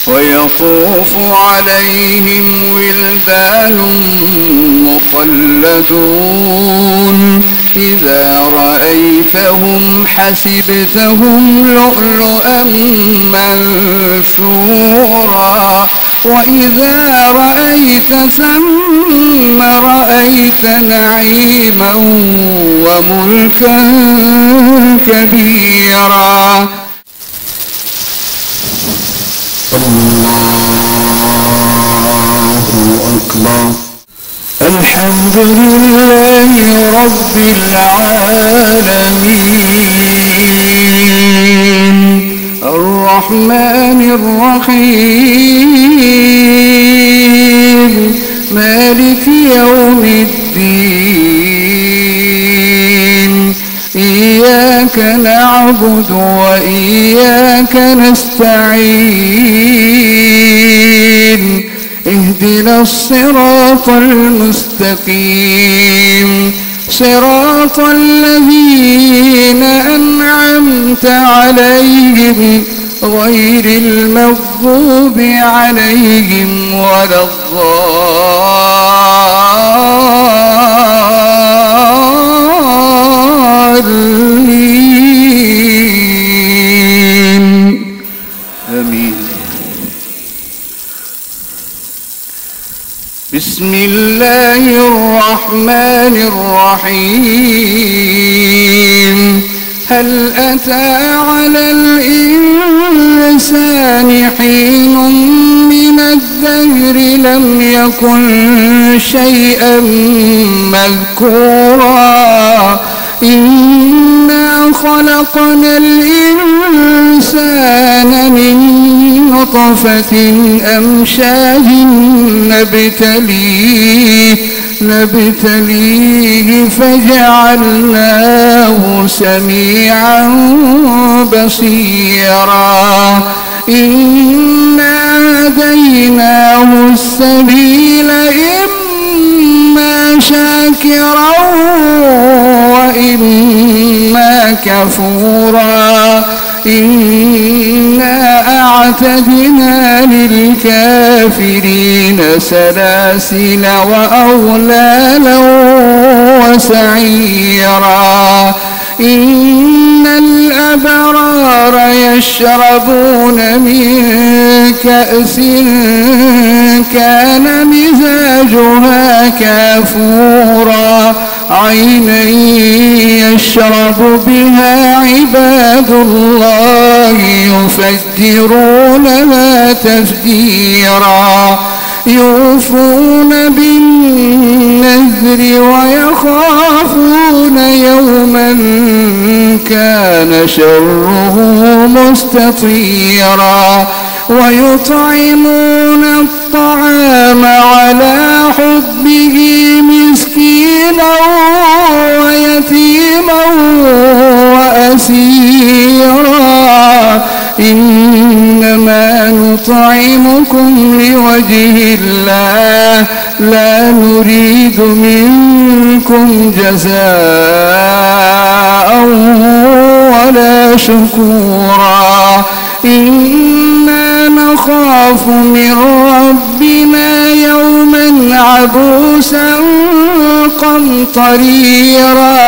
ويطوف عليهم ولدان مخلدون إذا رأيتهم حسبتهم لؤلؤا منثورا وإذا رأيت ثم رأيت نعيما وملكا كبيرا. الله أكبر. الحمد لله رب العالمين الرحمن الرحيم مالك يوم الدين إياك نعبد وإياك نستعين اهدنا الصراط المستقيم صراط الذين أنعمت عليهم غير المغضوب عليهم ولا الضالين آمين. بسم الله الرحمن الرحيم هل أتى على الإنسان حين من الدهر لم يكن شيئا مذكورا إنا خلقنا الإنسان من نطفة أمشاج نبتليه فجعلناه سميعا بصيرا إنا هديناه السبيل إما شاكرا وإما كفورا إنا أعتدنا للكافرين سلاسل وأغلالا وسعيرا إن الأبرار يشربون من كأس كان مزاجها كافورا عينا يشرب بها عباد الله يفجرونها تفجيرا يوفون بالنذر ويخافون يوما كان شره مستطيرا ويطعمون الطعام على حبه مسكينا ويتيما وأسيرا إنما نطعمكم لوجه الله لا نريد منكم جزاء ولا شكورا إنا نخاف من ربنا يوما عبوسا قمطريرا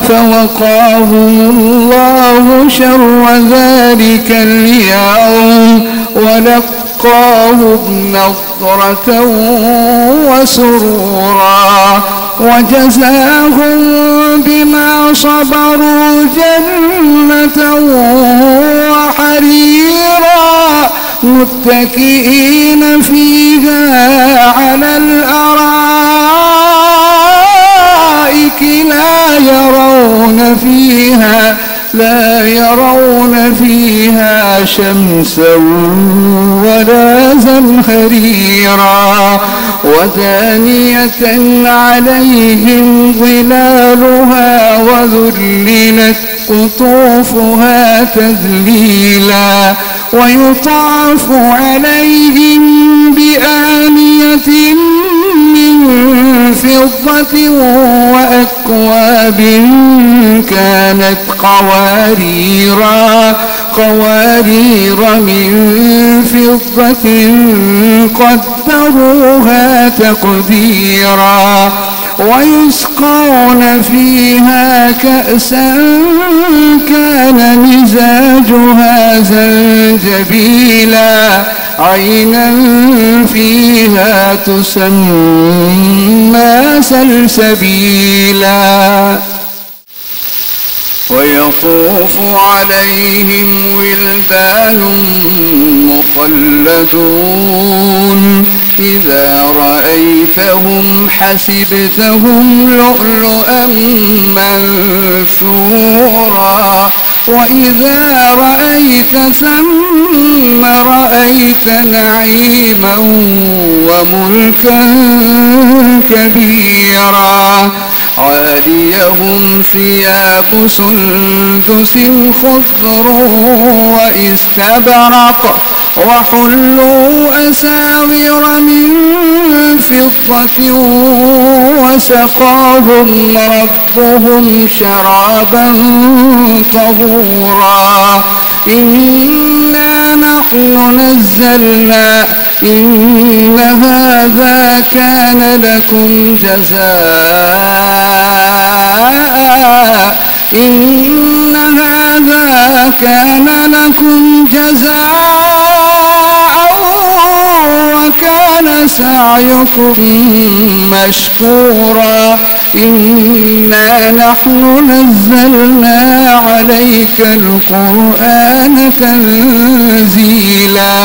فوقاهم الله شر ذلك اليوم ولقاهم نضرة وسرورا وجزاهم بما صبروا جنة وحريرا متكئين فيها على الأرائك لا يرون فيها شمسا ولا زمهريرا ودانية عليهم ظلالها وذللت قطوفها تذليلا ويطاف عليهم بآنية من فضة وأكواب كانت قوارير من فضة قدروها تقديرا ويسقون فيها كأسا كان مزاجها زنجبيلا عينا فيها تسمى سلسبيلا ويطوف عليهم ولدان مخلدون إذا رأيتهم حسبتهم لؤلؤا منثورا وإذا رأيت ثم رأيت نعيما وملكا كبيرا عاليهم ثياب سندس خضر واستبرق وحلوا أساور من فضة وسقاهم ربهم شرابا طهورا إنا نحن نزلنا إن هذا كان لكم جزاء إن هذا كان لكم جزاء وكان سعيكم مشكورا إنا نحن نزلنا عليك القرآن تنزيلا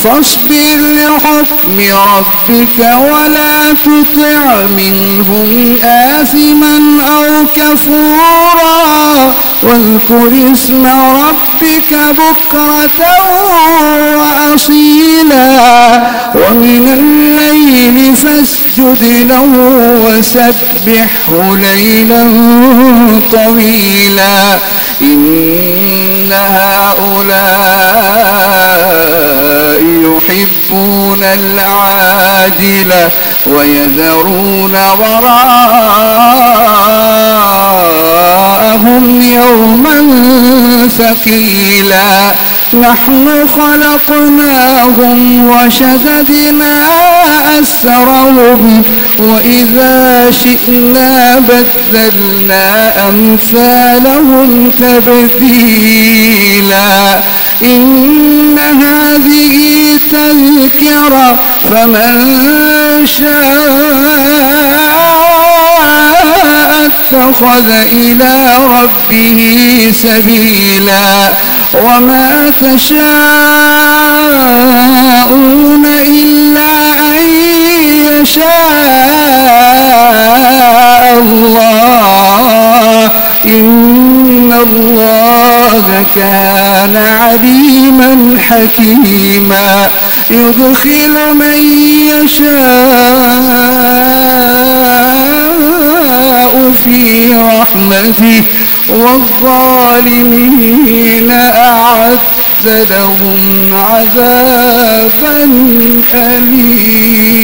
فاصبر لحكم ربك ولا تطع منهم آثما أو كفورا واذكر اسم ربك بكرة وأصيلا ومن الليل فاسجد له وسبحه ليلا طويلا إن هؤلاء يحبون العاجلة ويذرون وراءهم يوما ثقيلا نحن خلقناهم وشددنا أسرهم وإذا شئنا بدلنا أمثالهم تبديلا إن هذه تذكرة فمن شاء اتخذ إلى ربه سبيلا وما تشاءون إلا أن يشاء الله إن الله كان عليما حكيما يدخل من يشاء في رحمته والظالمين أعد لهم عذابا أليما.